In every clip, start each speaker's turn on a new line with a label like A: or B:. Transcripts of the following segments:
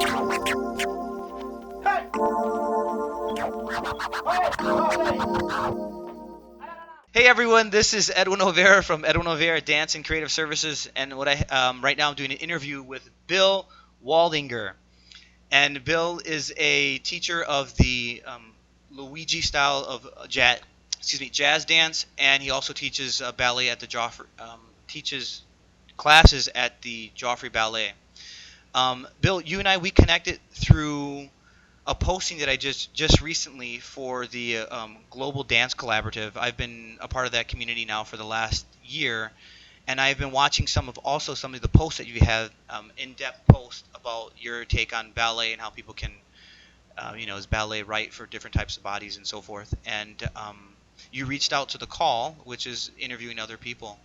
A: Hey everyone, this is Edwin Olvera from Edwin Olvera Dance and Creative Services, and right now I'm doing an interview with Bill Waldinger, and Bill is a teacher of the Luigi style of jazz dance, and he also teaches ballet at the teaches classes at the Joffrey Ballet. Bill, you and we connected through a posting that I just recently for the Global Dance Collaborative. I've been a part of that community now for the last year, and I've been watching some of the posts that you have, in-depth posts about your take on ballet and how people can, is ballet right for different types of bodies and so forth. And you reached out to the call, which is interviewing other people.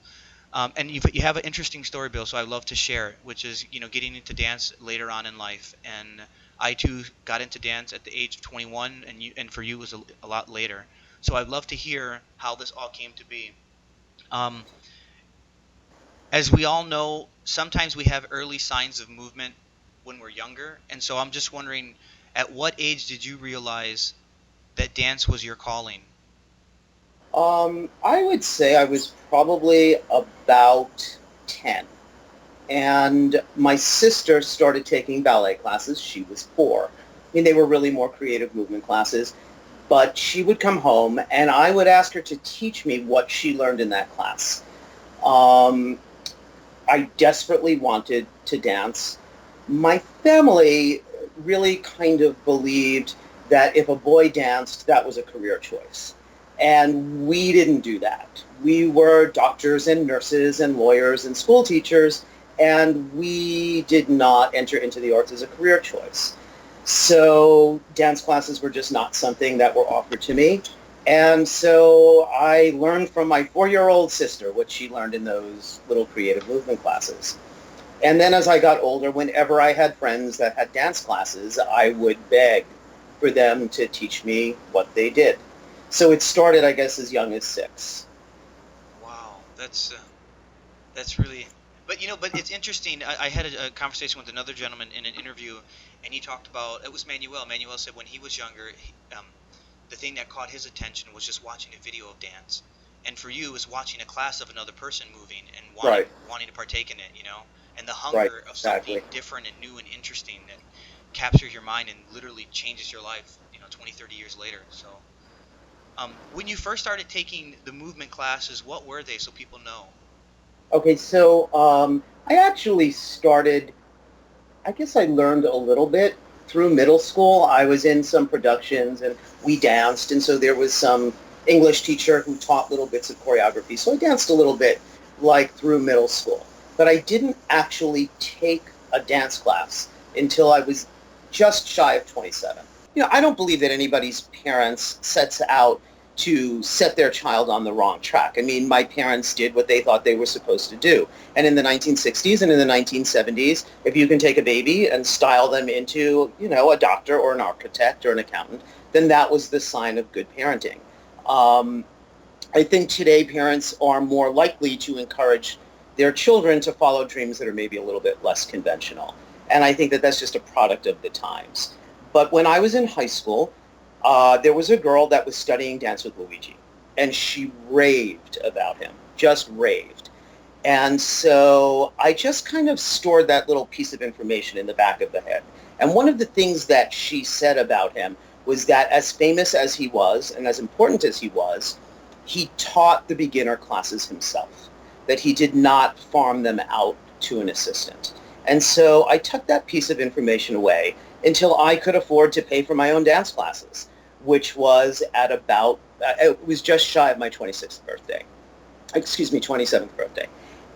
A: And you have an interesting story, Bill, so I'd love to share it, which is, getting into dance later on in life. And I, too, got into dance at the age of 21, and for you it was a lot later. So I'd love to hear how this all came to be. As we all know, sometimes we have early signs of movement when we're younger. And so I'm just wondering, at what age did you realize that dance was your calling?
B: I would say I was probably about 10. And my sister started taking ballet classes. She was 4. I mean, they were really more creative movement classes. But she would come home, and I would ask her to teach me what she learned in that class. I desperately wanted to dance. My family really kind of believed that if a boy danced, that was a career choice. And we didn't do that. We were doctors and nurses and lawyers and school teachers, and we did not enter into the arts as a career choice. So dance classes were just not something that were offered to me. And so I learned from my 4-year-old sister what she learned in those little creative movement classes. And then as I got older, whenever I had friends that had dance classes, I would beg for them to teach me what they did. So it started, I guess, as young as 6.
A: Wow, that's really. But it's interesting. I had a conversation with another gentleman in an interview, and he talked about, it was Manuel. Manuel said when he was younger, the thing that caught his attention was just watching a video of dance, and for you, it was watching a class of another person moving and wanting to partake in it, and the hunger of something different and new and interesting that captures your mind and literally changes your life, 20, 30 years later. So. When you first started taking the movement classes, what were they, so people know?
B: Okay, so I actually started, I guess I learned a little bit through middle school. I was in some productions and we danced, and so there was some English teacher who taught little bits of choreography. So I danced a little bit through middle school. But I didn't actually take a dance class until I was just shy of 27. I don't believe that anybody's parents sets out to set their child on the wrong track. I mean, my parents did what they thought they were supposed to do. And in the 1960s and in the 1970s, if you can take a baby and style them into, a doctor or an architect or an accountant, then that was the sign of good parenting. I think today parents are more likely to encourage their children to follow dreams that are maybe a little bit less conventional. And I think that that's just a product of the times. But when I was in high school, there was a girl that was studying dance with Luigi, and she raved about him, just raved. And so I just kind of stored that little piece of information in the back of the head. And one of the things that she said about him was that as famous as he was and as important as he was, he taught the beginner classes himself, that he did not farm them out to an assistant. And so I took that piece of information away until I could afford to pay for my own dance classes, which was at about, it was just shy of my 27th birthday.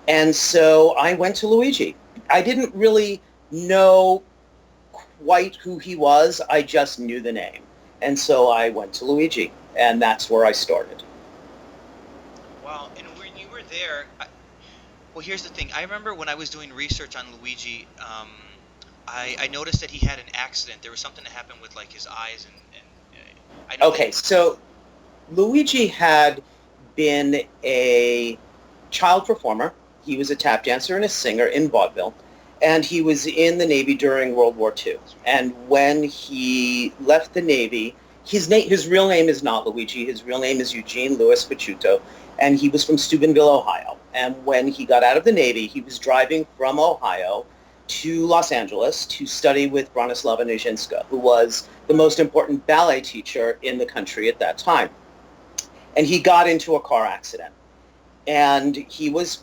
B: And so I went to Luigi. I didn't really know quite who he was. I just knew the name. And so I went to Luigi, and that's where I started.
A: Wow, and when you were there, well, here's the thing. I remember when I was doing research on Luigi, I noticed that he had an accident. There was something that happened with his eyes, and I know.
B: Okay, so Luigi had been a child performer. He was a tap dancer and a singer in vaudeville, And he was in the Navy during World War II. And when he left the Navy, his real name is not Luigi. His real name is Eugene Louis Picciuto, and he was from Steubenville, Ohio. And when he got out of the Navy, he was driving from Ohio to Los Angeles to study with Bronislava Nijinsky, who was the most important ballet teacher in the country at that time. And he got into a car accident. And he was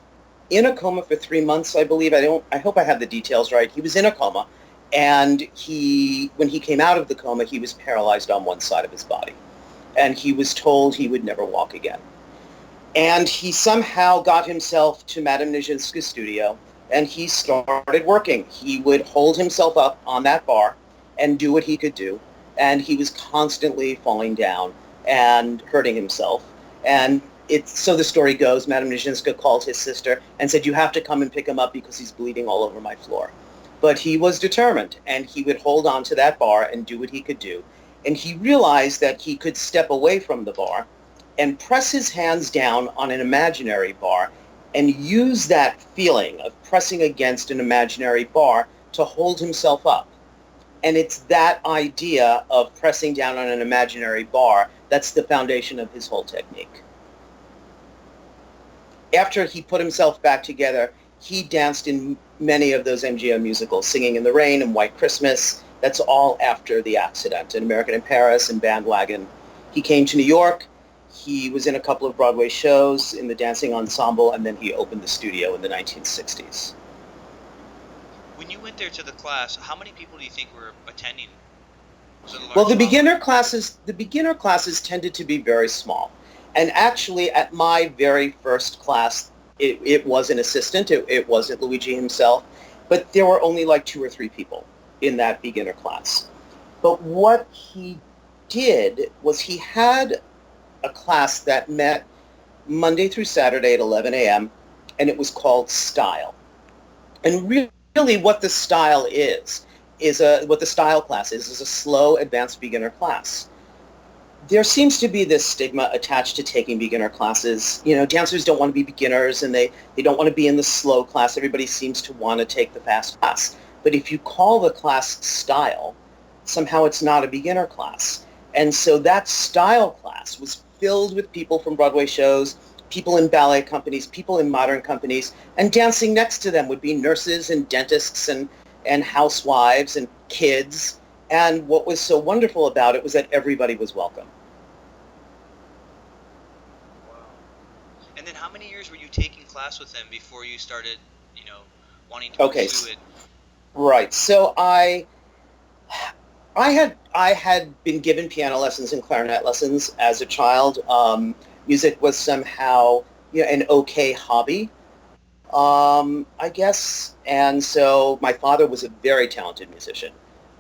B: in a coma for 3 months, I believe. I hope I have the details right. He was in a coma, and when he came out of the coma, he was paralyzed on one side of his body. And he was told he would never walk again. And he somehow got himself to Madame Nijinsky's studio, and he started working. He would hold himself up on that bar and do what he could do, and he was constantly falling down and hurting himself. And so the story goes, Madame Nijinsky called his sister and said, "You have to come and pick him up because he's bleeding all over my floor." But he was determined, and he would hold on to that bar and do what he could do. And he realized that he could step away from the bar and press his hands down on an imaginary bar and use that feeling of pressing against an imaginary bar to hold himself up. And it's that idea of pressing down on an imaginary bar that's the foundation of his whole technique. After he put himself back together, he danced in many of those MGM musicals, Singing in the Rain and White Christmas. That's all after the accident, in American in Paris and Bandwagon. He came to New York. He was in a couple of Broadway shows in the dancing ensemble, and then he opened the studio in the 1960s.
A: When you went there to the class, how many people do you think were attending? Was it a large
B: Well, the
A: amount?
B: beginner classes tended to be very small. And actually, at my very first class, it was an assistant. It wasn't Luigi himself. But there were only like 2 or 3 people in that beginner class. But what he did was he had a class that met Monday through Saturday at 11 a.m., and it was called Style. And really what the style is what the style class is a slow advanced beginner class. There seems to be this stigma attached to taking beginner classes. You know, dancers don't want to be beginners, and they don't want to be in the slow class. Everybody seems to want to take the fast class. But if you call the class Style, somehow it's not a beginner class. And so that Style class was filled with people from Broadway shows, people in ballet companies, people in modern companies, and dancing next to them would be nurses and dentists and housewives and kids. And what was so wonderful about it was that everybody was welcome.
A: Wow. And then how many years were you taking class with him before you started, wanting to pursue it?
B: Right. So I had been given piano lessons and clarinet lessons as a child. Music was somehow an okay hobby, I guess. And so my father was a very talented musician.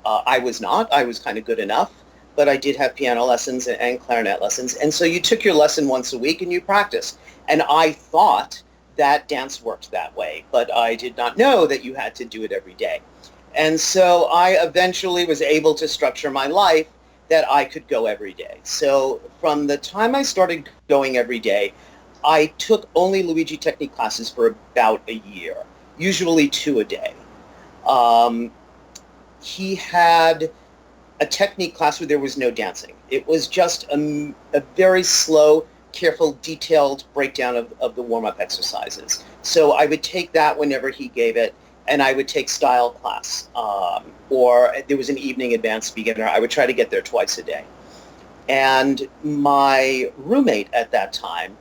B: I was not. I was kind of good enough, but I did have piano lessons and clarinet lessons. And so you took your lesson once a week and you practiced. And I thought that dance worked that way, but I did not know that you had to do it every day. And so I eventually was able to structure my life that I could go every day. So from the time I started going every day, I took only Luigi Technique classes for about a year, usually 2 a day. He had a technique class where there was no dancing. It was just a very slow, careful, detailed breakdown of the warm-up exercises. So I would take that whenever he gave it, and I would take style class. Or there was an evening advanced beginner. I would try to get there twice a day. And my roommate at that time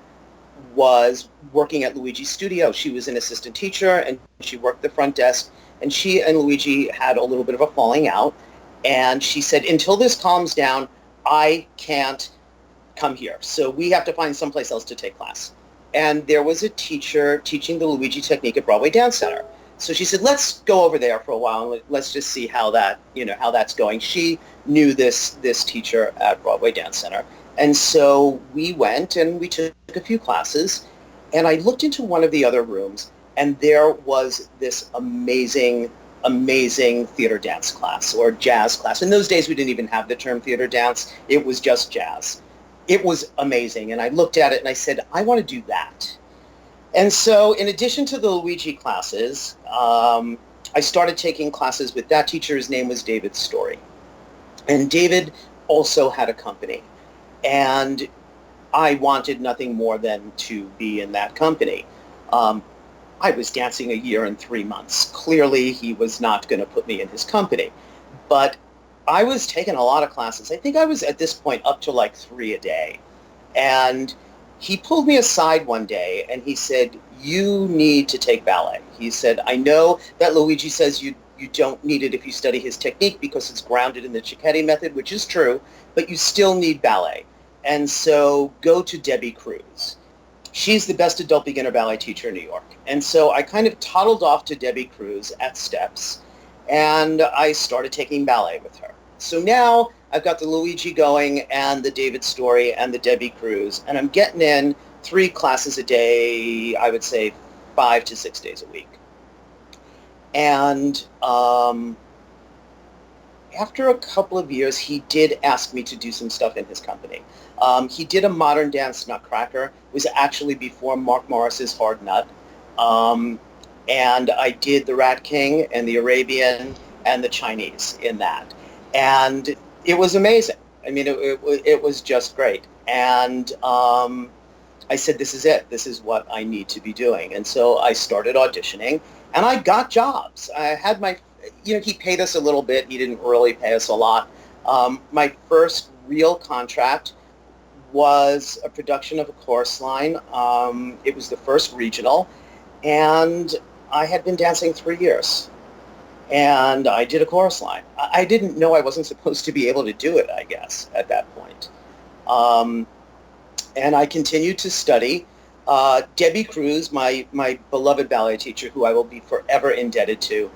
B: was working at Luigi's studio. She was an assistant teacher, and she worked the front desk. And she and Luigi had a little bit of a falling out. And she said, until this calms down, I can't come here. So we have to find someplace else to take class. And there was a teacher teaching the Luigi Technique at Broadway Dance Center. So she said, let's go over there for a while and let's just see how that's going. She knew this teacher at Broadway Dance Center. And so we went and we took a few classes, and I looked into one of the other rooms, and there was this amazing theater dance class or jazz class. In those days, we didn't even have the term theater dance. It was just jazz. It was amazing. And I looked at it and I said, I want to do that. And so in addition to the Luigi classes, I started taking classes with that teacher. His name was David Storey. And David also had a company. And I wanted nothing more than to be in that company. I was dancing a year and 3 months. Clearly, he was not going to put me in his company. But I was taking a lot of classes. I think I was at this point up to like 3 a day. And he pulled me aside one day and he said, you need to take ballet. He said, I know that Luigi says you don't need it if you study his technique because it's grounded in the Cicchetti method, which is true, but you still need ballet. And so go to Debbie Cruz. She's the best adult beginner ballet teacher in New York. And so I kind of toddled off to Debbie Cruz at Steps, and I started taking ballet with her. So now I've got the Luigi going and the David Storey and the Debbie Cruz, and I'm getting in 3 classes a day, I would say 5 to 6 days a week. And after a couple of years, he did ask me to do some stuff in his company. He did a modern dance Nutcracker. It was actually before Mark Morris's Hard Nut. And I did the Rat King and the Arabian and the Chinese in that. And it was amazing. I mean, it was just great. And I said, this is it. This is what I need to be doing. And so I started auditioning, and I got jobs. I had my, he paid us a little bit. He didn't really pay us a lot. My first real contract was a production of a chorus line. It was the first regional, and I had been dancing 3 years. And I did a chorus line. I didn't know I wasn't supposed to be able to do it, I guess, at that point. And I continued to study. Debbie Cruz, my beloved ballet teacher, who I will be forever indebted to,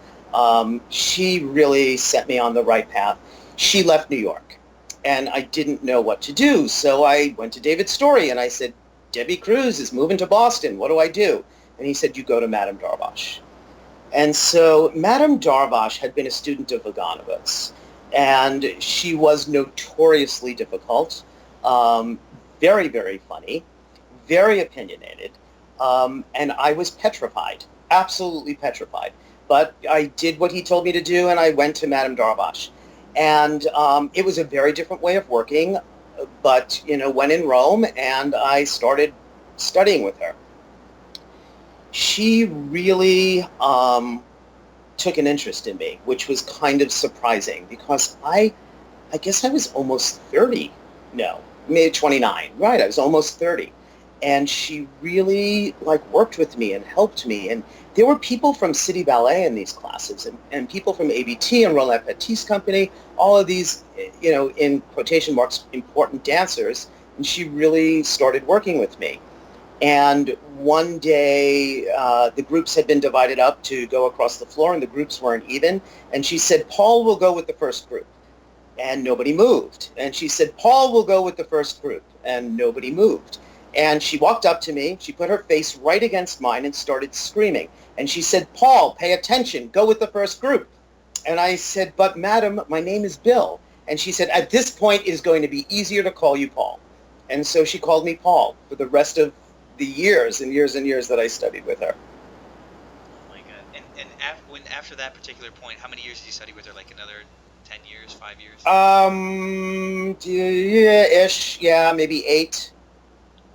B: she really set me on the right path. She left New York, and I didn't know what to do. So I went to David Storey, and I said, Debbie Cruz is moving to Boston. What do I do? And he said, you go to Madame Darbosh. And so Madame Darbosh had been a student of Vaganova's, and she was notoriously difficult, very, very funny, very opinionated, and I was petrified, absolutely petrified. But I did what he told me to do, and I went to Madame Darbosh. And it was a very different way of working, but, when in Rome, and I started studying with her. She really took an interest in me, which was kind of surprising because I guess I was almost 30. No, maybe 29. Right, I was almost 30. And she really worked with me and helped me. And there were people from City Ballet in these classes and people from ABT and Roland Petit's company, all of these, in quotation marks, important dancers. And she really started working with me. And one day, the groups had been divided up to go across the floor, and the groups weren't even. And she said, Paul will go with the first group. And nobody moved. And she said, Paul will go with the first group. And nobody moved. And she walked up to me. She put her face right against mine and started screaming. And she said, Paul, pay attention. Go with the first group. And I said, but madam, my name is Bill. And she said, at this point, it is going to be easier to call you Paul. And so she called me Paul for the rest of the years and years and years that I studied with her.
A: Oh my God! And after that particular point, how many years did you study with her? Like another 10 years, 5 years?
B: Yeah, maybe 8.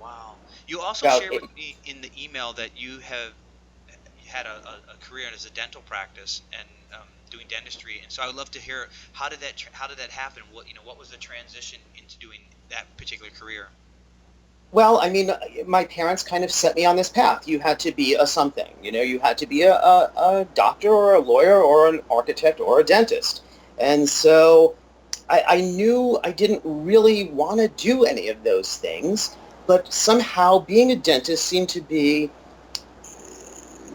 A: Wow! You also shared with me in the email that you had a career as a dental practice and doing dentistry, and so I would love to hear how did that happen? What was the transition into doing that particular career?
B: Well, I mean, my parents kind of set me on this path. You had to be a something. You had to be a doctor or a lawyer or an architect or a dentist. And so I knew I didn't really want to do any of those things, but somehow being a dentist seemed to be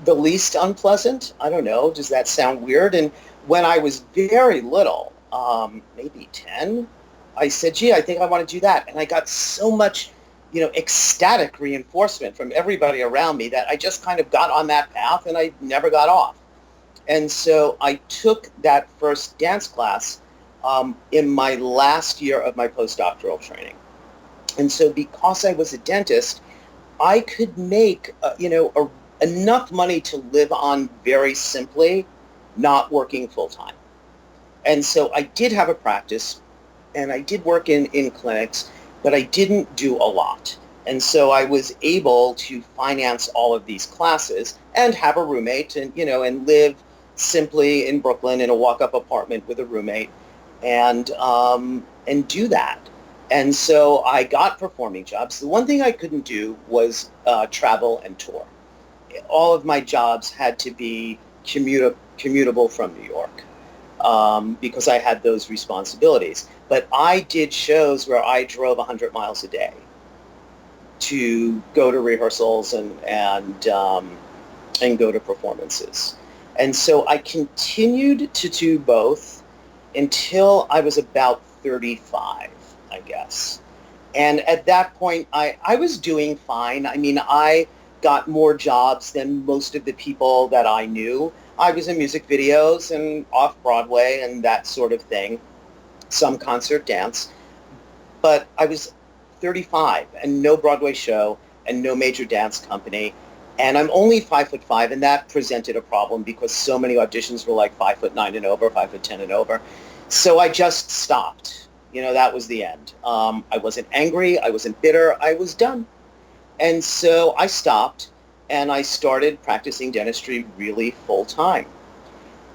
B: the least unpleasant. I don't know. Does that sound weird? And when I was very little, maybe 10, I said, gee, I think I want to do that. And I got so much ecstatic reinforcement from everybody around me that I just kind of got on that path and I never got off. And so I took that first dance class in my last year of my postdoctoral training. And so because I was a dentist, I could make, enough money to live on very simply not working full-time. And so I did have a practice, and I did work in clinics, but I didn't do a lot. And so I was able to finance all of these classes and have a roommate and, and live simply in Brooklyn in a walk-up apartment with a roommate and do that. And so I got performing jobs. The one thing I couldn't do was travel and tour. All of my jobs had to be commutable from New York because I had those responsibilities. But I did shows where I drove 100 miles a day to go to rehearsals and go to performances. And so I continued to do both until I was about 35, I guess. And at that point, I was doing fine. I mean, I got more jobs than most of the people that I knew. I was in music videos and Off-Broadway and that sort of thing, some concert dance. But I was 35 and no Broadway show and no major dance company. And I'm only 5'5", and that presented a problem because so many auditions were like 5'9" and over, 5'10" and over. So I just stopped. That was the end. I wasn't angry. I wasn't bitter. I was done. And so I stopped, and I started practicing dentistry really full time.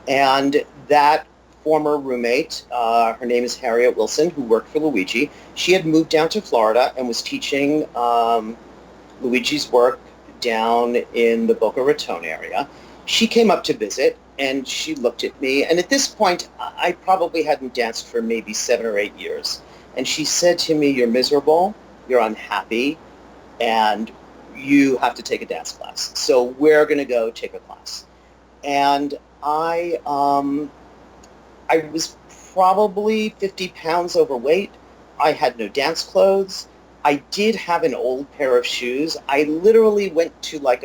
B: And that former roommate, her name is Harriet Wilson, who worked for Luigi. She had moved down to Florida and was teaching Luigi's work down in the Boca Raton area. She came up to visit, and she looked at me. And at this point, I probably hadn't danced for maybe 7 or 8 years. And she said to me, "You're miserable, you're unhappy, and you have to take a dance class. So we're going to go take a class." And I was probably 50 pounds overweight. I had no dance clothes. I did have an old pair of shoes. I literally went to like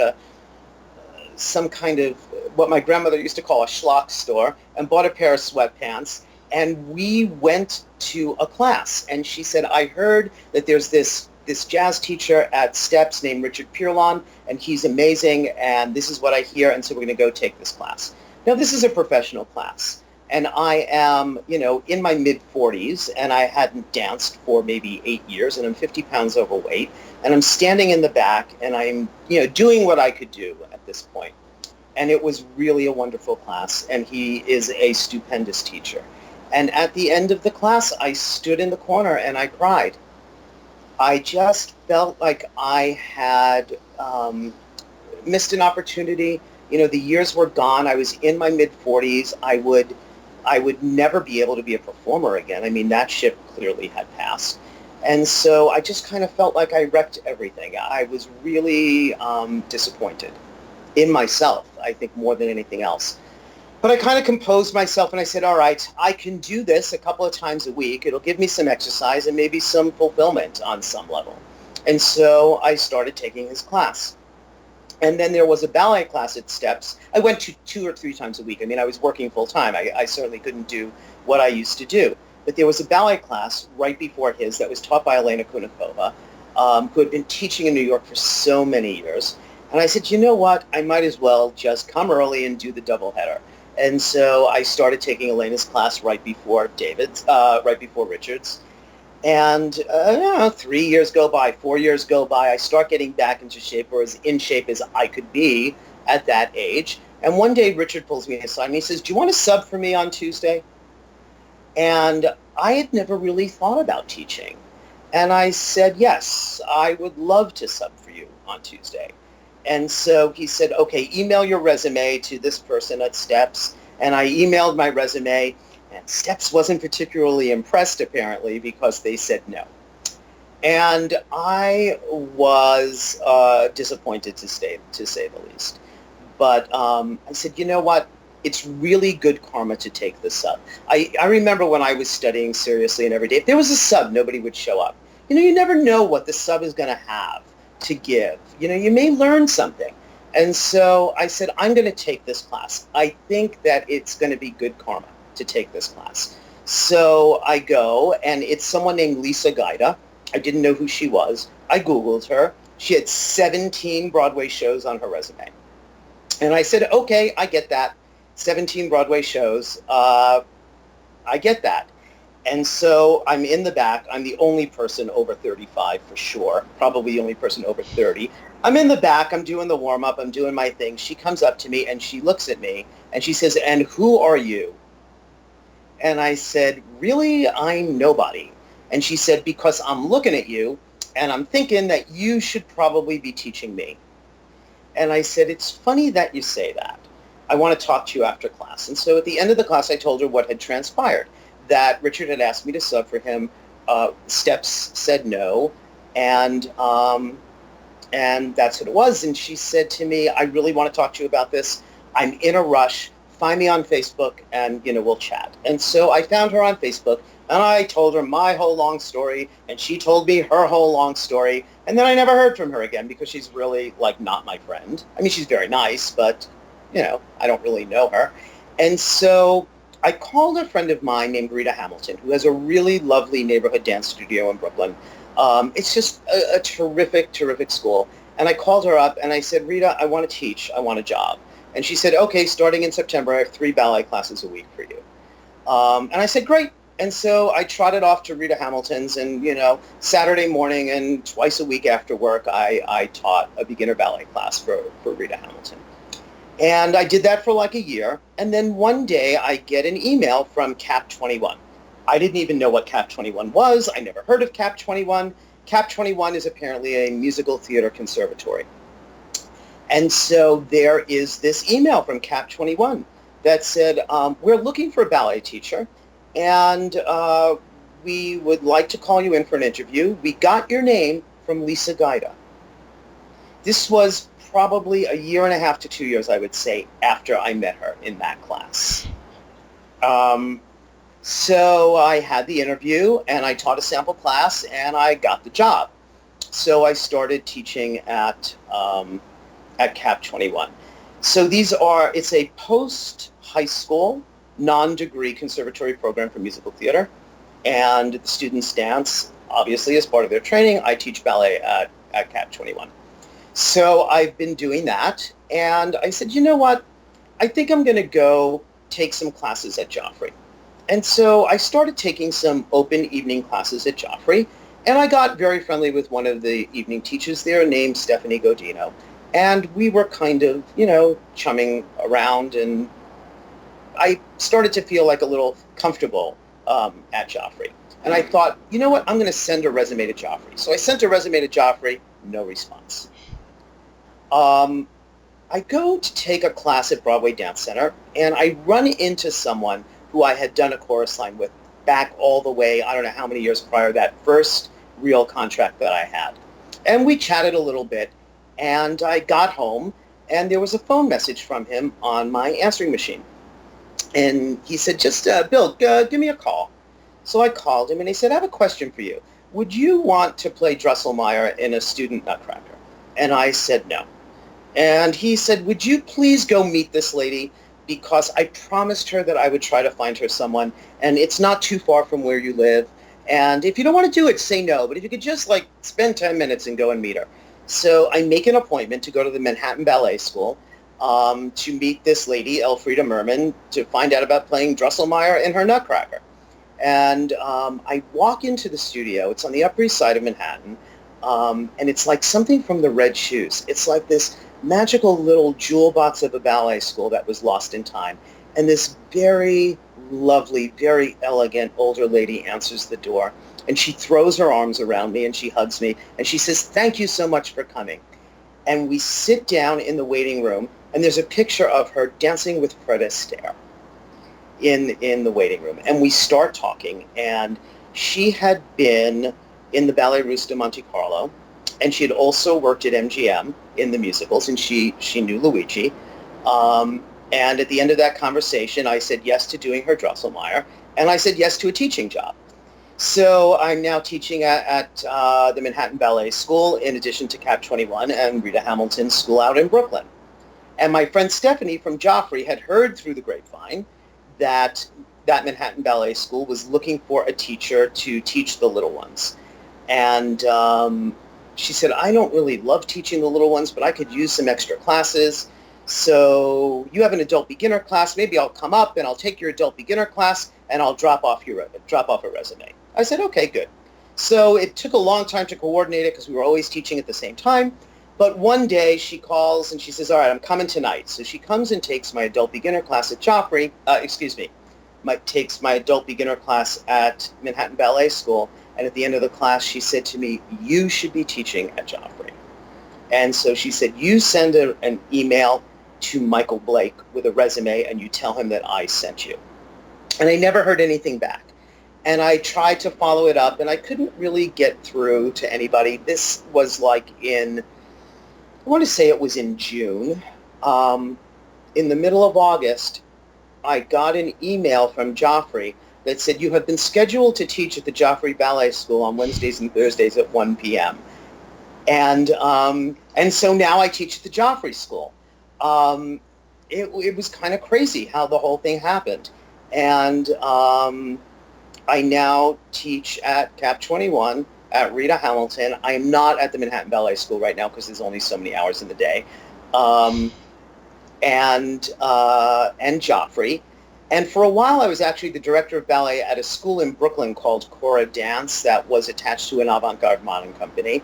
B: some kind of what my grandmother used to call a schlock store and bought a pair of sweatpants. And we went to a class. And she said, "I heard that there's this jazz teacher at Steps named Richard Pierlon, and he's amazing, and this is what I hear, and so we're going to go take this class." Now, this is a professional class. And I am, in my mid-40s, and I hadn't danced for maybe 8 years, and I'm 50 pounds overweight, and I'm standing in the back, and I'm, doing what I could do at this point. And it was really a wonderful class, and he is a stupendous teacher. And at the end of the class, I stood in the corner, and I cried. I just felt like I had missed an opportunity. The years were gone. I was in my mid-40s. I would never be able to be a performer again. I mean, that ship clearly had passed. And so I just kind of felt like I wrecked everything. I was really disappointed in myself, I think, more than anything else. But I kind of composed myself and I said, all right, I can do this a couple of times a week. It'll give me some exercise and maybe some fulfillment on some level. And so I started taking his class. And then there was a ballet class at Steps. I went to 2 or 3 times a week. I mean, I was working full time. I certainly couldn't do what I used to do. But there was a ballet class right before his that was taught by Elena Kunikova, who had been teaching in New York for so many years. And I said, you know what? I might as well just come early and do the doubleheader. And so I started taking Elena's class right before Richard's. And 3 years go by, 4 years go by. I start getting back into shape, or as in shape as I could be at that age. And one day Richard pulls me aside and he says, "Do you want to sub for me on Tuesday?" And I had never really thought about teaching. And I said, "Yes, I would love to sub for you on Tuesday." And so he said, "Okay, email your resume to this person at Steps." And I emailed my resume. And Steps wasn't particularly impressed, apparently, because they said no. And I was disappointed, to say the least. But I said, you know what? It's really good karma to take the sub. I remember when I was studying seriously and every day, if there was a sub, nobody would show up. You never know what the sub is going to have to give. You may learn something. And so I said, I'm going to take this class. I think that it's going to be good karma to take this class. So I go, and it's someone named Lisa Gaida. I didn't know who she was. I Googled her. She had 17 Broadway shows on her resume. And I said, okay, I get that. 17 Broadway shows. I get that. And so I'm in the back. I'm the only person over 35 for sure, probably the only person over 30. I'm in the back. I'm doing the warm-up. I'm doing my thing. She comes up to me and she looks at me and she says, "And who are you?" And I said, "Really, I'm nobody." And she said, "Because I'm looking at you and I'm thinking that you should probably be teaching me." And I said, "It's funny that you say that. I want to talk to you after class." And so at the end of the class, I told her what had transpired, that Richard had asked me to sub for him. Steps said no, and that's what it was. And she said to me, "I really want to talk to you about this. I'm in a rush. Find me on Facebook, and we'll chat." And so I found her on Facebook, and I told her my whole long story, and she told me her whole long story. And then I never heard from her again because she's really not my friend. I mean, she's very nice, but I don't really know her. And so I called a friend of mine named Rita Hamilton, who has a really lovely neighborhood dance studio in Brooklyn. It's just a terrific, terrific school. And I called her up and I said, "Rita, I want to teach. I want a job." And she said, "Okay, starting in September, I have 3 ballet classes a week for you." And I said, "Great." And so I trotted off to Rita Hamilton's, and Saturday morning and twice a week after work, I taught a beginner ballet class for Rita Hamilton. And I did that for like a year. And then one day I get an email from Cap 21. I didn't even know what Cap 21 was. I never heard of Cap 21. Cap 21 is apparently a musical theater conservatory. And so there is this email from Cap 21 that said, "We're looking for a ballet teacher, and we would like to call you in for an interview. We got your name from Lisa Gaida." This was probably a year and a half to 2 years, I would say, after I met her in that class. So I had the interview, and I taught a sample class, and I got the job. So I started teaching at Cap 21. So it's a post-high school, non-degree conservatory program for musical theater, and the students dance, obviously, as part of their training. I teach ballet at Cap 21. So I've been doing that, and I said, "You know what? I think I'm going to go take some classes at Joffrey." And so I started taking some open evening classes at Joffrey, and I got very friendly with one of the evening teachers there named Stephanie Godino. And we were kind of, chumming around, and I started to feel like a little comfortable at Joffrey. And I thought, you know what? I'm going to send a resume to Joffrey. So I sent a resume to Joffrey, no response. I go to take a class at Broadway Dance Center, and I run into someone who I had done a chorus line with back all the way, I don't know how many years prior, that first real contract that I had. And we chatted a little bit, and I got home, and there was a phone message from him on my answering machine. And he said, "Bill, give me a call." So I called him, and he said, "I have a question for you. Would you want to play Drosselmeyer in a student Nutcracker?" And I said no. And he said, "Would you please go meet this lady, because I promised her that I would try to find her someone, and it's not too far from where you live. And if you don't want to do it, say no. But if you could just spend 10 minutes and go and meet her." So I make an appointment to go to the Manhattan Ballet School to meet this lady, Elfrieda Merman, to find out about playing Drosselmeyer in her Nutcracker. And I walk into the studio. It's on the Upper East Side of Manhattan. And it's like something from the Red Shoes. It's like this magical little jewel box of a ballet school that was lost in time. And this very lovely, very elegant older lady answers the door. And she throws her arms around me and she hugs me. And she says, "Thank you so much for coming." And we sit down in the waiting room. And there's a picture of her dancing with Fred Astaire in the waiting room. And we start talking. And she had been in the Ballet Russe de Monte Carlo, and she had also worked at MGM in the musicals, and she knew Luigi. And at the end of that conversation, I said yes to doing her Drosselmeyer, and I said yes to a teaching job. So I'm now teaching at the Manhattan Ballet School, in addition to Cap 21 and Rita Hamilton's school out in Brooklyn. And my friend Stephanie from Joffrey had heard through the grapevine that Manhattan Ballet School was looking for a teacher to teach the little ones. And she said, "I don't really love teaching the little ones, but I could use some extra classes." So you have an adult beginner class. Maybe I'll come up and I'll take your adult beginner class and I'll drop off a resume. I said, okay, good. So it took a long time to coordinate it because we were always teaching at the same time. But one day she calls and she says, all right, I'm coming tonight. So she comes and takes my adult beginner class at takes my adult beginner class at Manhattan Ballet School. And at the end of the class, she said to me, you should be teaching at Joffrey. And so she said, you send an email to Michael Blake with a resume and you tell him that I sent you. And I never heard anything back. And I tried to follow it up and I couldn't really get through to anybody. This was like I want to say it was in June. In the middle of August, I got an email from Joffrey that said, you have been scheduled to teach at the Joffrey Ballet School on Wednesdays and Thursdays at 1 p.m. And so now I teach at the Joffrey School. It was kind of crazy how the whole thing happened. And I now teach at Cap 21 at Rita Hamilton. I am not at the Manhattan Ballet School right now because there's only so many hours in the day. And Joffrey. And for a while, I was actually the director of ballet at a school in Brooklyn called CORA Dance that was attached to an avant-garde modern company.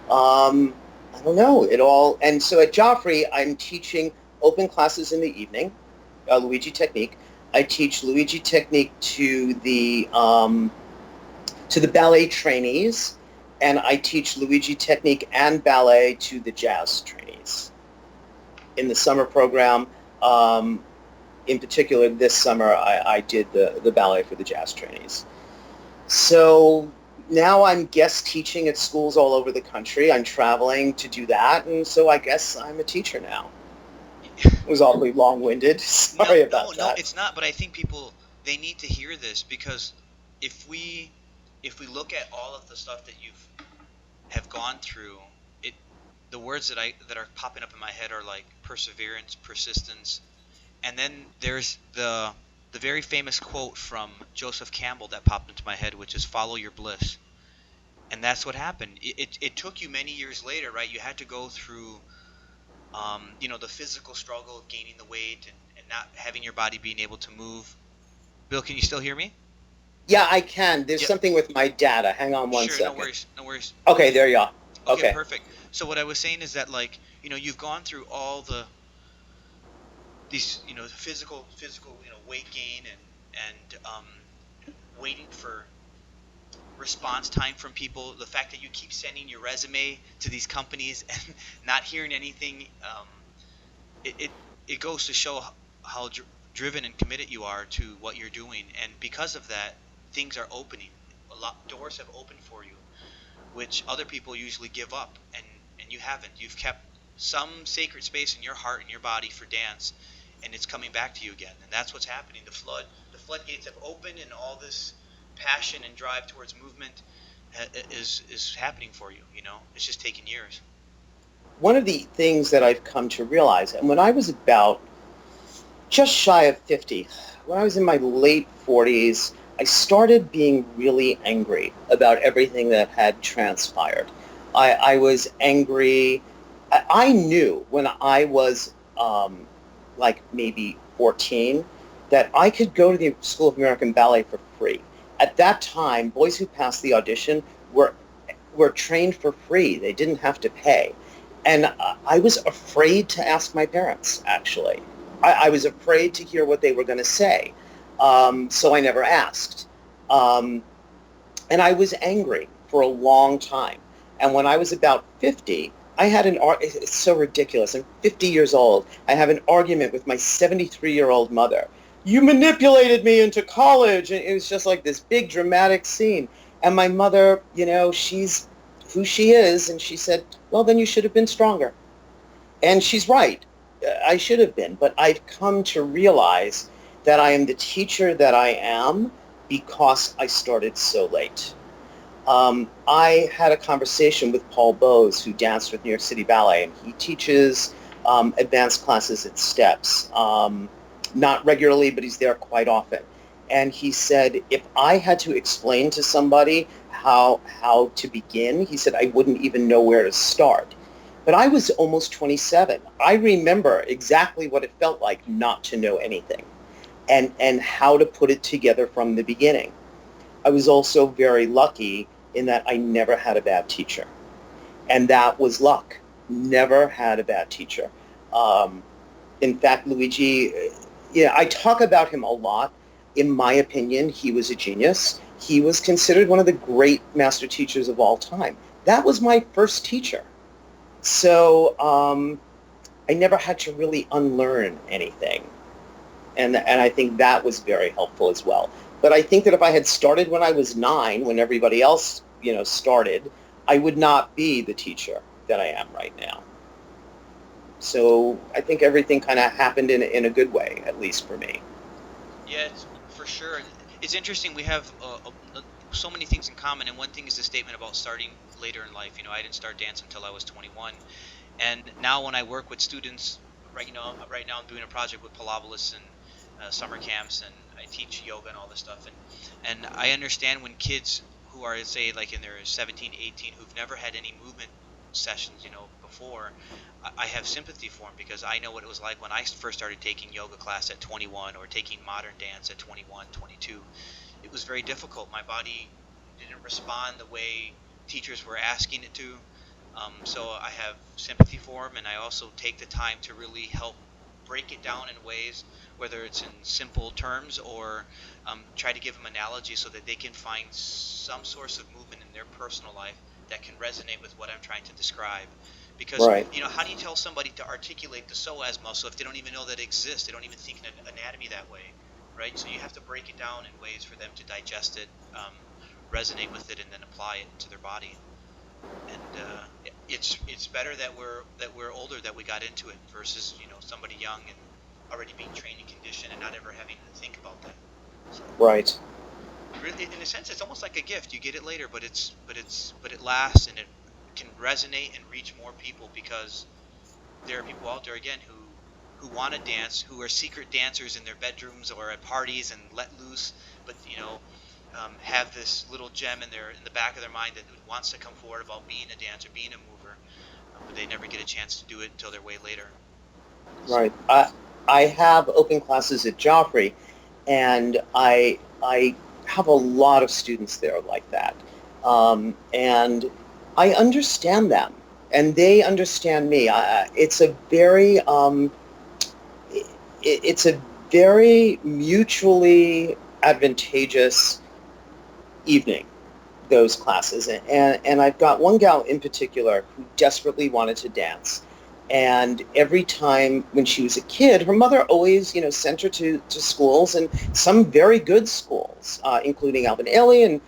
B: I don't know, it all. And so at Joffrey, I'm teaching open classes in the evening, Luigi Technique. I teach Luigi Technique to the ballet trainees, and I teach Luigi Technique and ballet to the jazz trainees. In the summer program, in particular this summer, I did the ballet for the jazz trainees. So now I'm guest teaching at schools all over the country. I'm traveling to do that, and so I guess I'm a teacher now. It was awfully long-winded. Sorry about that.
A: No, it's not. But I think people, they need to hear this because if we look at all of the stuff that you have gone through, the words that are popping up in my head are like perseverance, persistence, and then there's the very famous quote from Joseph Campbell that popped into my head, which is "Follow your bliss," and that's what happened. It took you many years later, right? You had to go through. The physical struggle of gaining the weight and not having your body being able to move. Bill, can you still hear me?
B: Yeah, I can. There's something with my data. Hang on one second.
A: No worries.
B: Okay, there you are.
A: Okay, perfect. So what I was saying is that, like, you've gone through all these, physical, weight gain and waiting for response time from people, the fact that you keep sending your resume to these companies and not hearing anything, it goes to show how driven and committed you are to what you're doing. And because of that, things are opening. Doors have opened for you, which other people usually give up, and you haven't. You've kept some sacred space in your heart and your body for dance, and it's coming back to you again. And that's what's happening. The floodgates have opened, and all this passion and drive towards movement is happening for you. It's just taking years.
B: One of the things that I've come to realize, and when I was about just shy of 50, when I was in my late 40s, I started being really angry about everything that had transpired. I was angry. I knew when I was like maybe 14 that I could go to the School of American Ballet for free. At that time, boys who passed the audition were trained for free. They didn't have to pay. And I was afraid to ask my parents, actually. I was afraid to hear what they were going to say. So I never asked. And I was angry for a long time. And when I was about 50, I had it's so ridiculous. I'm 50 years old. I have an argument with my 73-year-old mother. You manipulated me into college. And it was just like this big dramatic scene. And my mother, she's who she is. And she said, well, then you should have been stronger. And she's right. I should have been. But I've come to realize that I am the teacher that I am because I started so late. I had a conversation with Paul Bowes, who danced with New York City Ballet, and he teaches advanced classes at Steps. Not regularly, but he's there quite often. And he said, if I had to explain to somebody how to begin, he said, I wouldn't even know where to start. But I was almost 27. I remember exactly what it felt like not to know anything and how to put it together from the beginning. I was also very lucky in that I never had a bad teacher. And that was luck. Never had a bad teacher. In fact, Luigi, yeah, I talk about him a lot. In my opinion, he was a genius. He was considered one of the great master teachers of all time. That was my first teacher. So I never had to really unlearn anything. And I think that was very helpful as well. But I think that if I had started when I was 9, when everybody else, started, I would not be the teacher that I am right now. So I think everything kind of happened in a good way, at least for me.
A: Yeah, for sure. It's interesting. We have so many things in common, and one thing is the statement about starting later in life. I didn't start dance until I was 21, and now when I work with students, right now I'm doing a project with Pilavolus and summer camps, and I teach yoga and all this stuff, and I understand when kids who are, say, like in their 17, 18, who've never had any movement sessions, before, I have sympathy for them, because I know what it was like when I first started taking yoga class at 21 or taking modern dance at 21, 22. It was very difficult. My body didn't respond the way teachers were asking it to. So I have sympathy for them, and I also take the time to really help break it down in ways, whether it's in simple terms or try to give them analogies so that they can find some source of movement in their personal life that can resonate with what I'm trying to describe. Because,
B: Right.
A: How do you tell somebody to articulate the psoas muscle if they don't even know that it exists? They don't even think in anatomy that way, right? So you have to break it down in ways for them to digest it, resonate with it, and then apply it to their body. And it's better that we're older, that we got into it, versus somebody young and already being trained and conditioned and not ever having to think about that. So,
B: Right.
A: really, in a sense, it's almost like a gift. You get it later, but it lasts, and it can resonate and reach more people, because there are people out there, again, who want to dance, who are secret dancers in their bedrooms or at parties and let loose, but have this little gem in the back of their mind that wants to come forward about being a dancer, being a mover, but they never get a chance to do it until they're way later.
B: Right. I have open classes at Joffrey, and I have a lot of students there like that, and I understand them, and they understand me. It's a very it's a very mutually advantageous evening, those classes, and I've got one gal in particular who desperately wanted to dance. And every time when she was a kid, her mother always, sent her to schools, and some very good schools, including Alvin Ailey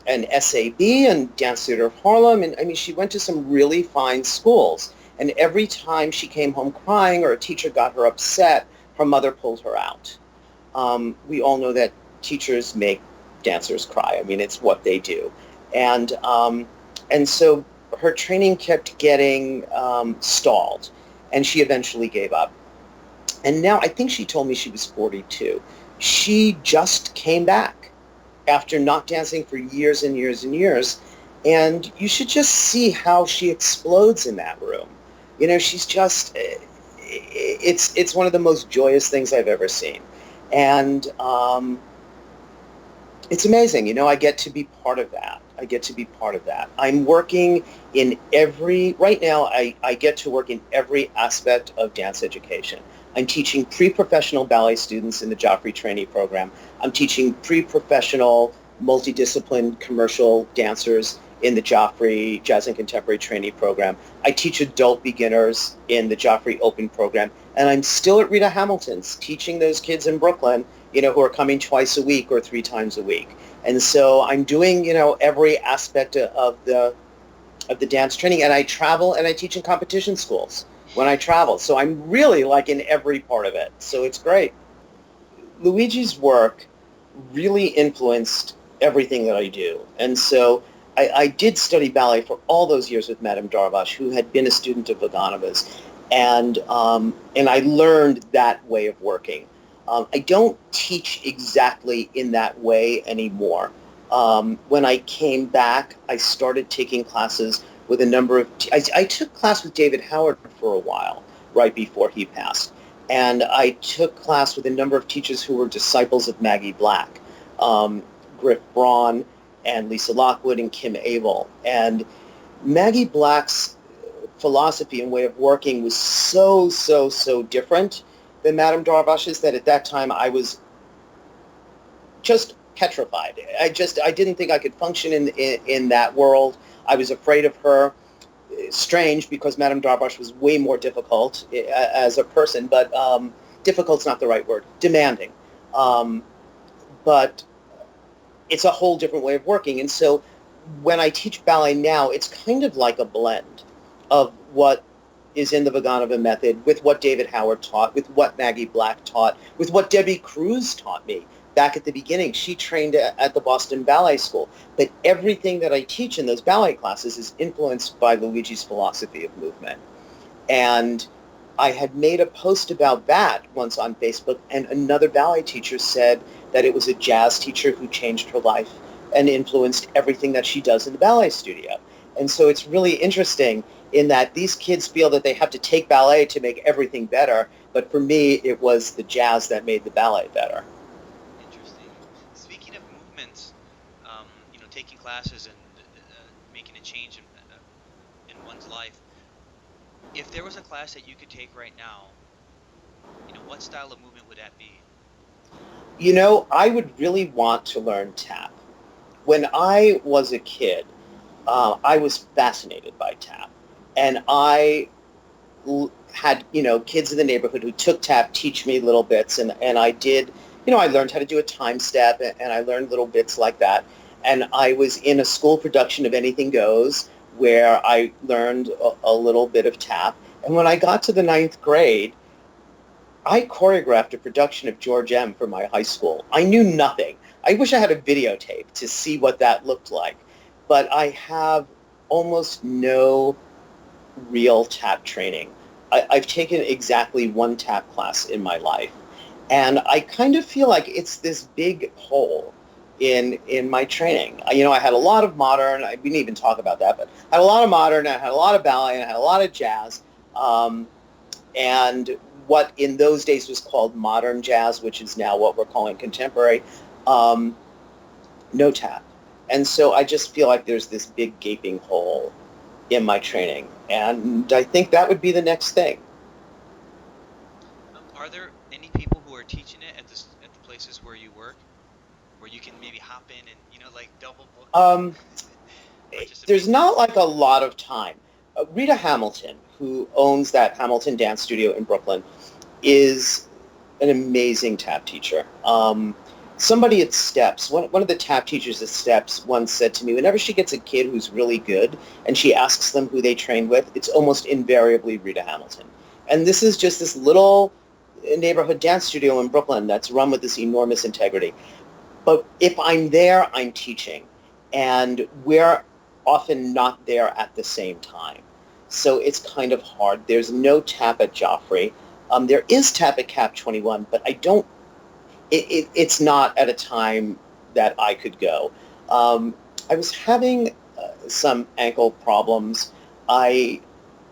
B: and SAB and Dance Theater of Harlem. And I mean, she went to some really fine schools. And every time she came home crying or a teacher got her upset, her mother pulled her out. We all know that teachers make dancers cry. I mean, it's what they do. And so her training kept getting stalled, and she eventually gave up. And now I think she told me she was 42. She just came back after not dancing for years and years and years. And you should just see how she explodes in that room. She's just, it's one of the most joyous things I've ever seen. And it's amazing. I get to be part of that. I'm working right now, I get to work in every aspect of dance education. I'm teaching pre-professional ballet students in the Joffrey trainee program. I'm teaching pre-professional multidiscipline commercial dancers in the Joffrey Jazz and Contemporary trainee program. I teach adult beginners in the Joffrey Open program. And I'm still at Rita Hamilton's teaching those kids in Brooklyn, who are coming twice a week or 3 times a week. And so I'm doing, every aspect of the dance training, and I travel and I teach in competition schools when I travel. So I'm really in every part of it. So it's great. Luigi's work really influenced everything that I do. And so I did study ballet for all those years with Madame Darvash, who had been a student of Vaganova's. And I learned that way of working. I don't teach exactly in that way anymore. When I came back, I started taking classes with a number of, I took class with David Howard for a while, right before he passed. And I took class with a number of teachers who were disciples of Maggie Black, Griff Braun and Lisa Lockwood and Kim Abel. And Maggie Black's philosophy and way of working was so different than Madame Darbosh's that at that time I was just petrified. I didn't think I could function in that world. I was afraid of her. Strange, because Madame Darbosh was way more difficult as a person, but difficult's not the right word. Demanding. But it's a whole different way of working. And so when I teach ballet now, it's kind of like a blend of what is in the Vaganova method with what David Howard taught, with what Maggie Black taught, with what Debbie Cruz taught me. Back at the beginning, she trained at the Boston Ballet School. But everything that I teach in those ballet classes is influenced by Luigi's philosophy of movement. And I had made a post about that once on Facebook, and another ballet teacher said that it was a jazz teacher who changed her life and influenced everything that she does in the ballet studio. And so it's really interesting in that these kids feel that they have to take ballet to make everything better. But for me, it was the jazz that made the ballet better.
A: Speaking of movements, taking classes and making a change in one's life, if there was a class that you could take right now, what style of movement would that be?
B: I would really want to learn tap. When I was a kid, I was fascinated by tap. And I had, kids in the neighborhood who took tap teach me little bits. And I did, I learned how to do a time step, and I learned little bits like that. And I was in a school production of Anything Goes where I learned a little bit of tap. And when I got to the 9th grade, I choreographed a production of George M. for my high school. I knew nothing. I wish I had a videotape to see what that looked like. But I have almost no real tap training. I've taken exactly one tap class in my life. And I kind of feel like it's this big hole in my training. I had a lot of modern, we didn't even talk about that, but I had a lot of modern, I had a lot of ballet, and I had a lot of jazz. And what in those days was called modern jazz, which is now what we're calling contemporary, no tap. And so I just feel like there's this big gaping hole in my training. And I think that would be the next thing.
A: Are there any people who are teaching it at the places where you work, where you can maybe hop in and double book?
B: There's not like a lot of time. Rita Hamilton, who owns that Hamilton Dance Studio in Brooklyn, is an amazing tap teacher. Somebody at Steps, one of the tap teachers at Steps once said to me, whenever she gets a kid who's really good and she asks them who they trained with, it's almost invariably Rita Hamilton. And this is just this little neighborhood dance studio in Brooklyn that's run with this enormous integrity. But if I'm there, I'm teaching. And we're often not there at the same time. So it's kind of hard. There's no tap at Joffrey. There is tap at Cap 21, but it's not at a time that I could go. I was having some ankle problems. I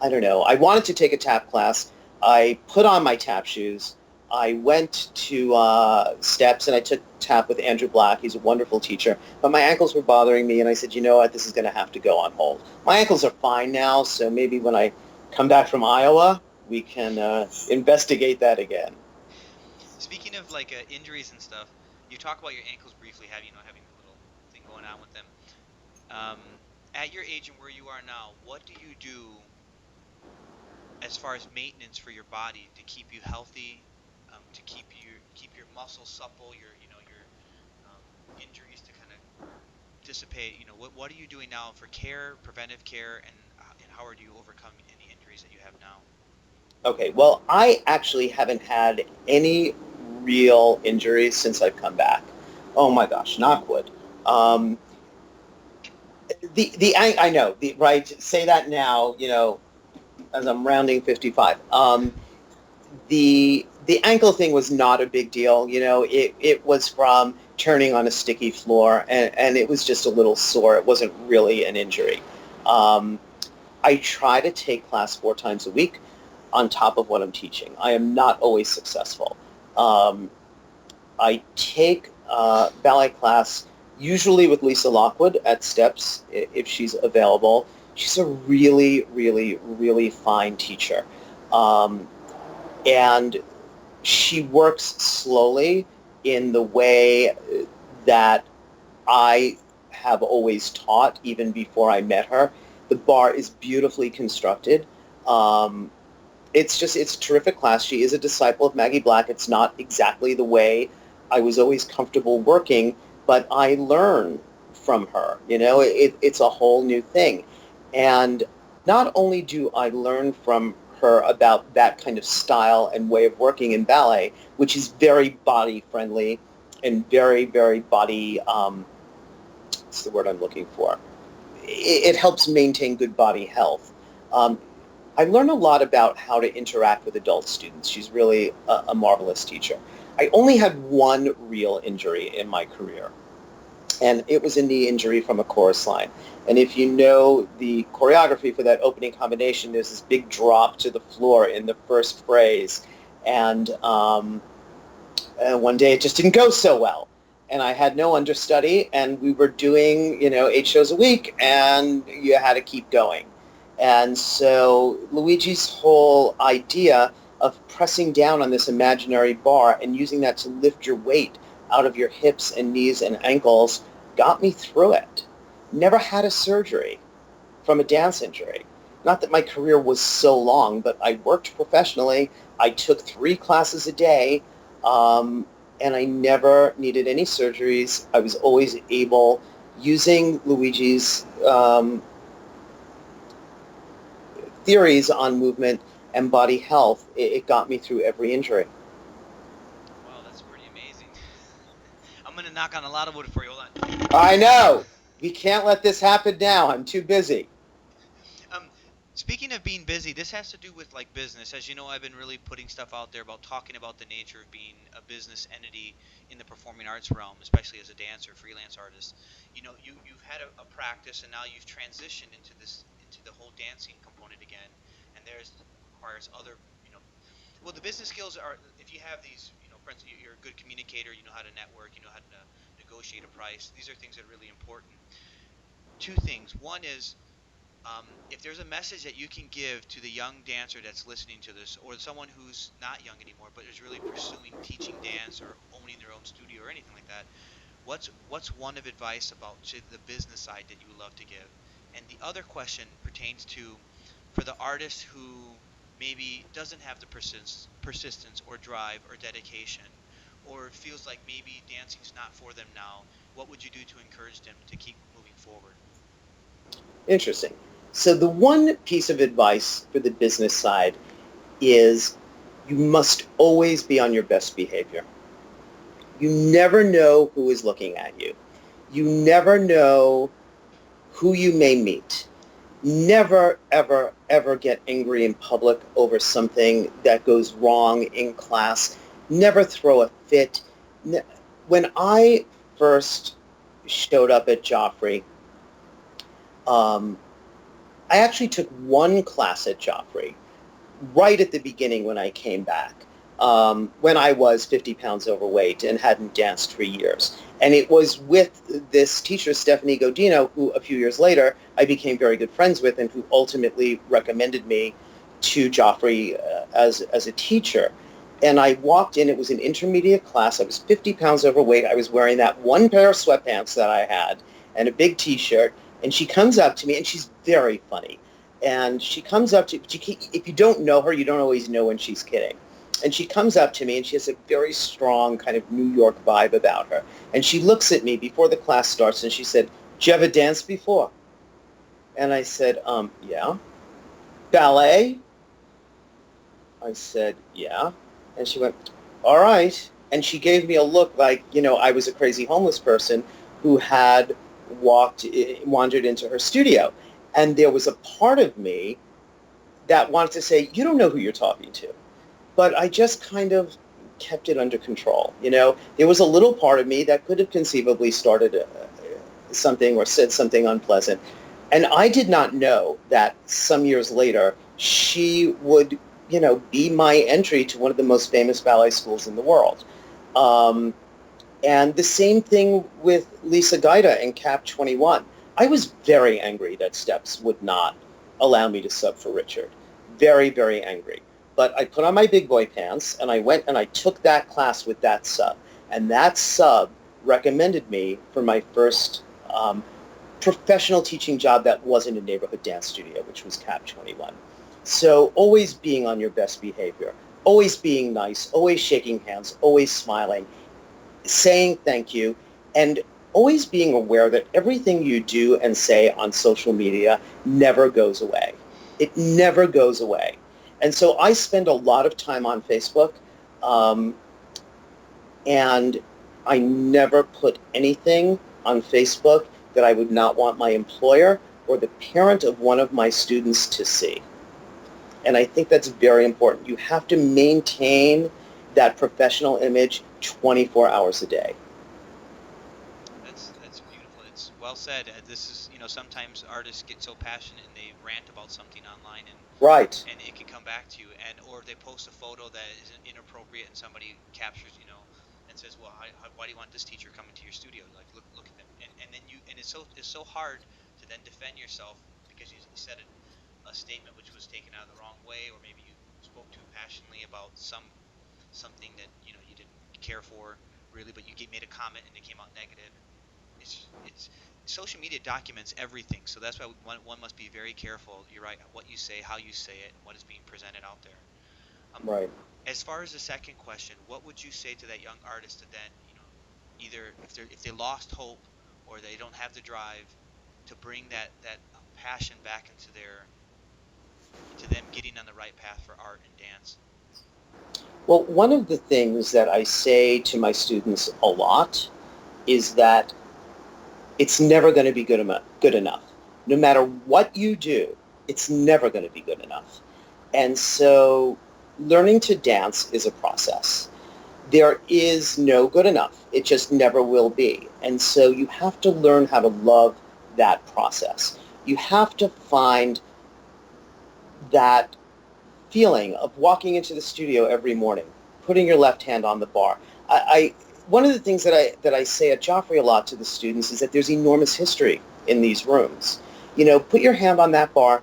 B: don't know. I wanted to take a tap class. I put on my tap shoes. I went to Steps and I took tap with Andrew Black. He's a wonderful teacher. But my ankles were bothering me, and I said, you know what, this is going to have to go on hold. My ankles are fine now, so maybe when I come back from Iowa, we can investigate that again.
A: Speaking of injuries and stuff, you talk about your ankles briefly, having a little thing going on with them. At your age and where you are now, what do you do as far as maintenance for your body to keep you healthy, to keep your muscles supple, your injuries to kind of dissipate? What are you doing now for care, preventive care, and how are you overcoming any injuries that you have now?
B: Okay, well, I actually haven't had any real injuries since I've come back. Oh my gosh, knock wood. I know, right? Say that now, as I'm rounding 55. The ankle thing was not a big deal. It was from turning on a sticky floor, and it was just a little sore. It wasn't really an injury. I try to take class 4 times a week on top of what I'm teaching. I am not always successful. I take ballet class usually with Lisa Lockwood at Steps if she's available. She's a really, really, really fine teacher. And she works slowly in the way that I have always taught even before I met her. The bar is beautifully constructed. It's a terrific class. She is a disciple of Maggie Black. It's not exactly the way I was always comfortable working, but I learn from her. It's a whole new thing. And not only do I learn from her about that kind of style and way of working in ballet, which is very body friendly and very, very body, what's the word I'm looking for? It helps maintain good body health. I learn a lot about how to interact with adult students. She's really a marvelous teacher. I only had one real injury in my career, and it was a knee injury from a chorus line. And if you know the choreography for that opening combination, there's this big drop to the floor in the first phrase. And one day it just didn't go so well. And I had no understudy, and we were doing, 8 shows a week, and you had to keep going. And so Luigi's whole idea of pressing down on this imaginary bar and using that to lift your weight out of your hips and knees and ankles got me through it. Never had a surgery from a dance injury. Not that my career was so long, but I worked professionally. I took 3 classes a day, and I never needed any surgeries. I was always able, using Luigi's theories on movement and body health, it got me through every injury.
A: Wow, that's pretty amazing. I'm going to knock on a lot of wood for you. Hold on.
B: I know. We can't let this happen now. I'm too busy.
A: Speaking of being busy, this has to do with business. As you know, I've been really putting stuff out there about talking about the nature of being a business entity in the performing arts realm, especially as a dancer, freelance artist. You've had a practice, and now you've transitioned into the whole dancing component again, and requires other, well, the business skills are, if you have these, for instance, you're a good communicator, you know how to network, you know how to negotiate a price. These are things that are really important. 2 things. One is, if there's a message that you can give to the young dancer that's listening to this, or someone who's not young anymore but is really pursuing teaching dance or owning their own studio or anything like that, what's one of advice about the business side that you would love to give? And the other question pertains to, for the artist who maybe doesn't have the persistence or drive or dedication, or feels like maybe dancing's not for them now, what would you do to encourage them to keep moving forward?
B: Interesting. So the one piece of advice for the business side is you must always be on your best behavior. You never know who is looking at you. You never know who you may meet. Never, ever, ever get angry in public over something that goes wrong in class. Never throw a fit. When I first showed up at Joffrey, I actually took 1 class at Joffrey right at the beginning when I came back, when I was 50 pounds overweight and hadn't danced for years. And it was with this teacher, Stephanie Godino, who a few years later I became very good friends with and who ultimately recommended me to Joffrey as a teacher. And I walked in, it was an intermediate class, I was 50 pounds overweight, I was wearing that 1 pair of sweatpants that I had and a big t-shirt, and she comes up to me, and she's very funny. And she comes up to, if you don't know her, you don't always know when she's kidding. And she comes up to me, and she has a very strong kind of New York vibe about her. And she looks at me before the class starts, and she said, "Did you ever dance before?" And I said, yeah. "Ballet?" I said, "Yeah." And she went, "All right." And she gave me a look like, I was a crazy homeless person who had wandered into her studio. And there was a part of me that wanted to say, "You don't know who you're talking to." But I just kind of kept it under control. There was a little part of me that could have conceivably started something or said something unpleasant. And I did not know that some years later she would, be my entry to one of the most famous ballet schools in the world. And the same thing with Lisa Gaida in Cap 21. I was very angry that Steps would not allow me to sub for Richard. Very, very angry. But I put on my big boy pants and I went and I took that class with that sub. And that sub recommended me for my first professional teaching job that wasn't a neighborhood dance studio, which was Cap 21. So always being on your best behavior, always being nice, always shaking hands, always smiling, saying thank you, and always being aware that everything you do and say on social media never goes away. It never goes away. And so I spend a lot of time on Facebook, and I never put anything on Facebook that I would not want my employer or the parent of one of my students to see. And I think that's very important. You have to maintain that professional image 24 hours a day.
A: That's beautiful. It's well said. This is, sometimes artists get so passionate and they rant about something online, and
B: right,
A: and it can come back to you, or they post a photo that is inappropriate and somebody captures, and says, well, why do you want this teacher coming to your studio? Like, look at them, and then it's so hard to then defend yourself because you said a statement which was taken out of the wrong way, or maybe you spoke too passionately about something that you didn't care for really, but you made a comment and it came out negative. It's social media documents everything, so that's why one must be very careful. You're right, what you say, how you say it, and what is being presented out there.
B: Right.
A: As far as the second question, what would you say to that young artist to then, either if they lost hope or they don't have the drive to bring that passion back into them getting on the right path for art and dance?
B: Well, one of the things that I say to my students a lot is that it's never going to be good enough. No matter what you do, it's never going to be good enough. And so learning to dance is a process. There is no good enough. It just never will be. And so you have to learn how to love that process. You have to find that feeling of walking into the studio every morning, putting your left hand on the bar. One of the things that I say at Joffrey a lot to the students is that there's enormous history in these rooms. Put your hand on that bar.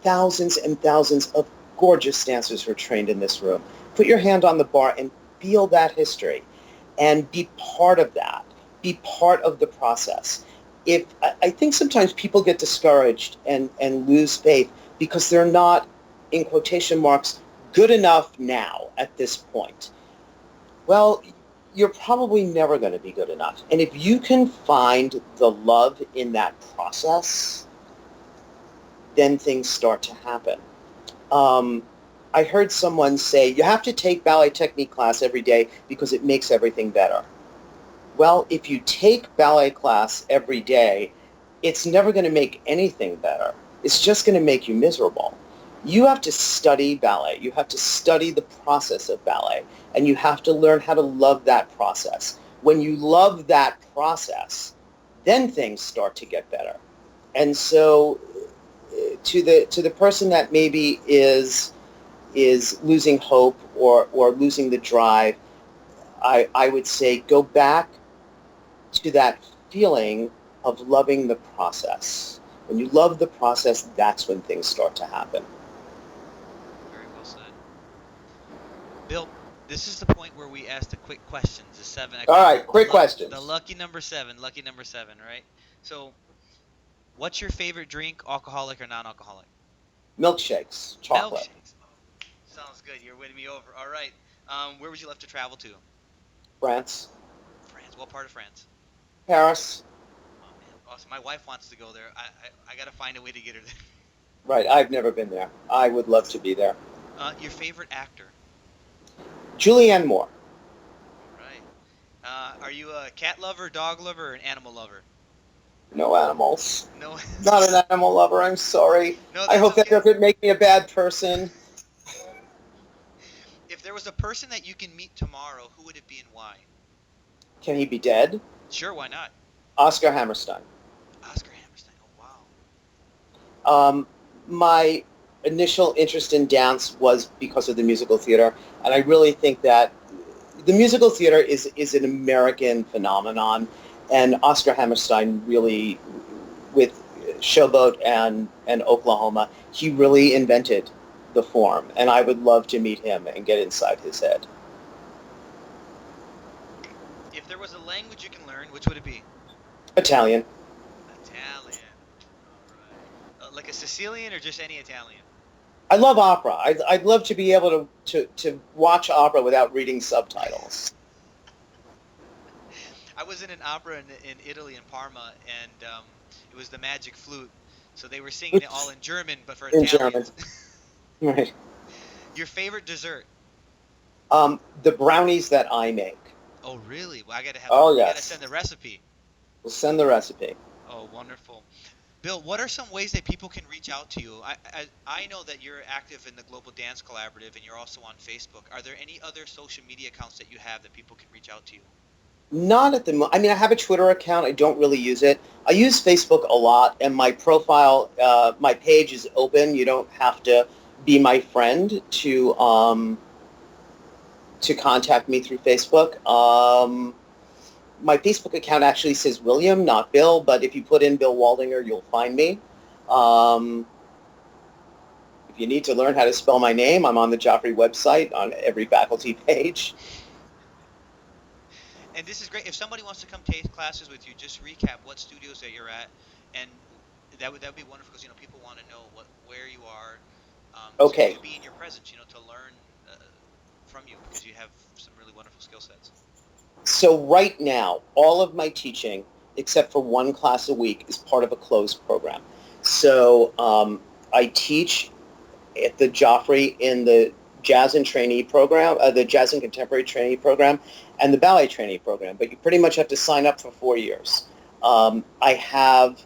B: Thousands and thousands of gorgeous dancers were trained in this room. Put your hand on the bar and feel that history and be part of that. Be part of the process. I think sometimes people get discouraged and lose faith because they're not, in quotation marks, good enough now at this point. Well, you're probably never going to be good enough. And if you can find the love in that process, then things start to happen. I heard someone say, you have to take ballet technique class every day because it makes everything better. Well, if you take ballet class every day, it's never going to make anything better. It's just going to make you miserable. You have to study ballet. You have to study the process of ballet, and you have to learn how to love that process. When you love that process, then things start to get better. And so to the person that maybe is losing hope or losing the drive, I would say go back to that feeling of loving the process. When you love the process, that's when things start to happen.
A: Very well said. Bill, this is the point where we ask the quick questions, the 7.
B: All right, quick questions.
A: The lucky number 7, right? So, what's your favorite drink, alcoholic or non-alcoholic?
B: Milkshakes, chocolate.
A: Milkshakes. Oh, sounds good. You're winning me over. All right. Where would you love to travel to?
B: France.
A: France. What part of France?
B: Paris.
A: Oh, man. Awesome. My wife wants to go there. I got to find a way to get her there.
B: Right. I've never been there. I would love to be there.
A: Your favorite actor?
B: Julianne Moore.
A: All right. Are you a cat lover, dog lover, or an animal lover?
B: No animals.
A: No.
B: Not an animal lover. I'm sorry.
A: No,
B: I hope
A: okay.
B: that doesn't make me a bad person.
A: If there was a person that you can meet tomorrow, who would it be and why?
B: Can he be dead?
A: Sure, why not?
B: Oscar Hammerstein.
A: Oscar Hammerstein. Oh, wow.
B: My initial interest in dance was because of the musical theater, and I really think that the musical theater is an American phenomenon, and Oscar Hammerstein really, with Showboat and Oklahoma, he really invented the form, and I would love to meet him and get inside his head.
A: If there was a language you can learn, which would it be?
B: Italian.
A: Italian. All right. Like a Sicilian or just any Italian?
B: I love opera. I'd love to be able to watch opera without reading subtitles.
A: I was in an opera in Italy, in Parma, and it was the Magic Flute. So they were singing it all in German, but for
B: In German.
A: Italians.
B: Right.
A: Your favorite dessert?
B: The brownies that I make.
A: Oh, really? Well, I gotta have.
B: Oh,
A: You gotta
B: yes.
A: send the recipe.
B: We'll send the recipe.
A: Oh, wonderful. Bill, what are some ways that people can reach out to you? I know that you're active in the Global Dance Collaborative and you're also on Facebook. Are there any other social media accounts that you have that people can reach out to you?
B: Not at the moment. I mean, I have a Twitter account. I don't really use it. I use Facebook a lot, and my profile, my page is open. You don't have to be my friend to contact me through Facebook. My Facebook account actually says William, not Bill, but if you put in Bill Waldinger, you'll find me. If you need to learn how to spell my name, I'm on the Joffrey website on every faculty page.
A: And this is great. If somebody wants to come take classes with you, just recap what studios that you're at, and that would be wonderful because people want to know where you are,
B: Okay.
A: to be in your presence, to learn from you because you have some really wonderful skill sets.
B: So right now, all of my teaching, except for one class a week, is part of a closed program. So I teach at the Joffrey in the Jazz and Trainee program, the Jazz and Contemporary Trainee program, and the Ballet Trainee program. But you pretty much have to sign up for 4 years. I have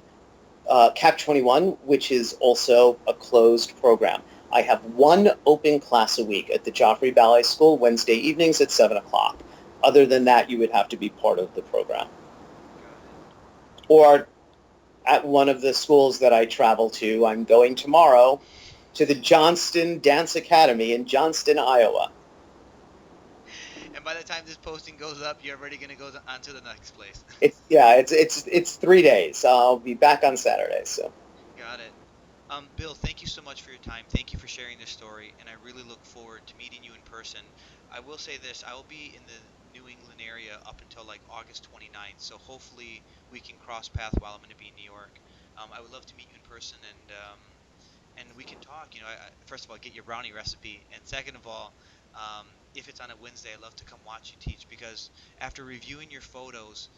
B: Cap 21, which is also a closed program. I have one open class a week at the Joffrey Ballet School, Wednesday evenings at 7 o'clock. Other than that, you would have to be part of the program. Or at one of the schools that I travel to, I'm going tomorrow to the Johnston Dance Academy in Johnston, Iowa.
A: And by the time this posting goes up, you're already going to go on to the next place.
B: It's 3 days. I'll be back on Saturday. So.
A: Got it. Bill, thank you so much for your time. Thank you for sharing this story, and I really look forward to meeting you in person. I will say this, I will be in the New England area up until like August 29th, so hopefully we can cross paths while I'm going to be in New York. I would love to meet you in person, and we can talk. First of all, get your brownie recipe, and second of all, if it's on a Wednesday, I'd love to come watch you teach, because after reviewing your photos,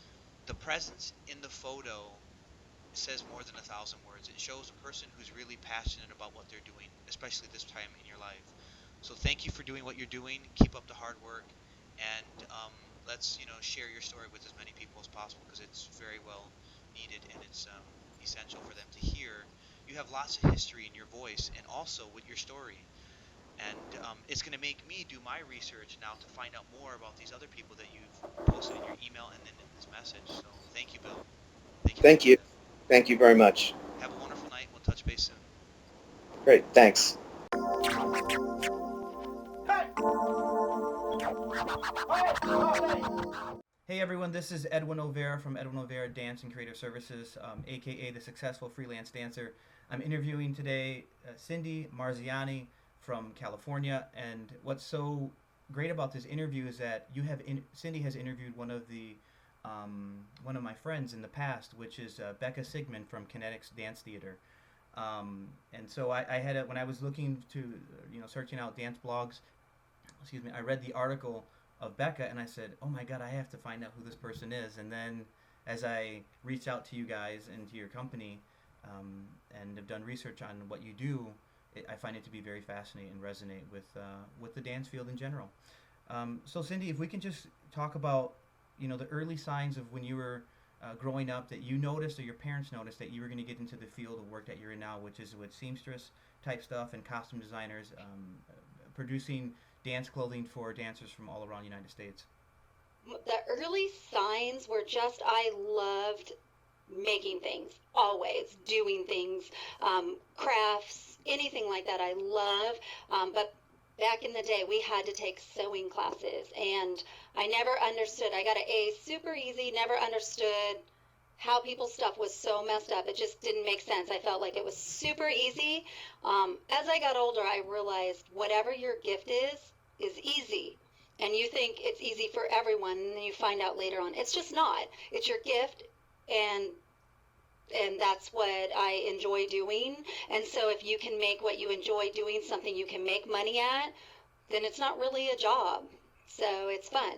A: the presence in the photo says more than 1,000 words. It shows a person who's really passionate about what they're doing, especially this time in your life. So thank you for doing what you're doing. Keep up the hard work, and let's share your story with as many people as possible, because it's very well needed, and it's essential for them to hear. You have lots of history in your voice and also with your story, and it's going to make me do my research now to find out more about these other people that you've posted in your email and then in this message. So thank you, Bill.
B: Thank you. Thank you very much.
A: Have a wonderful night. We'll touch base soon.
B: Great. Thanks.
C: Hey everyone, this is Edwin Olvera from Edwin Olvera Dance and Creative Services, aka the Successful Freelance Dancer. I'm interviewing today Cindy Marziani from California, and what's so great about this interview is that Cindy has interviewed one of my friends in the past, which is Becca Sigmund from Kinetics Dance Theater. And so I had when I was looking to, searching out dance blogs, I read the article of Becca, and I said, oh my God, I have to find out who this person is. And then as I reached out to you guys and to your company, and have done research on what you do, I find it to be very fascinating and resonate with the dance field in general. So Cindy, if we can just talk about, the early signs of when you were growing up that you noticed, or your parents noticed, that you were going to get into the field of work that you're in now, which is with seamstress type stuff and costume designers, producing dance clothing for dancers from all around the United States.
D: The early signs were just I loved making things, always doing things, crafts, anything like that I love. But back in the day, we had to take sewing classes, and I never understood. I got an A super easy, never understood how people's stuff was so messed up. It just didn't make sense. I felt like it was super easy. As I got older, I realized whatever your gift is easy. And you think it's easy for everyone, and then you find out later on it's just not. It's your gift, and that's what I enjoy doing. And so if you can make what you enjoy doing something you can make money at, then it's not really a job. So it's fun.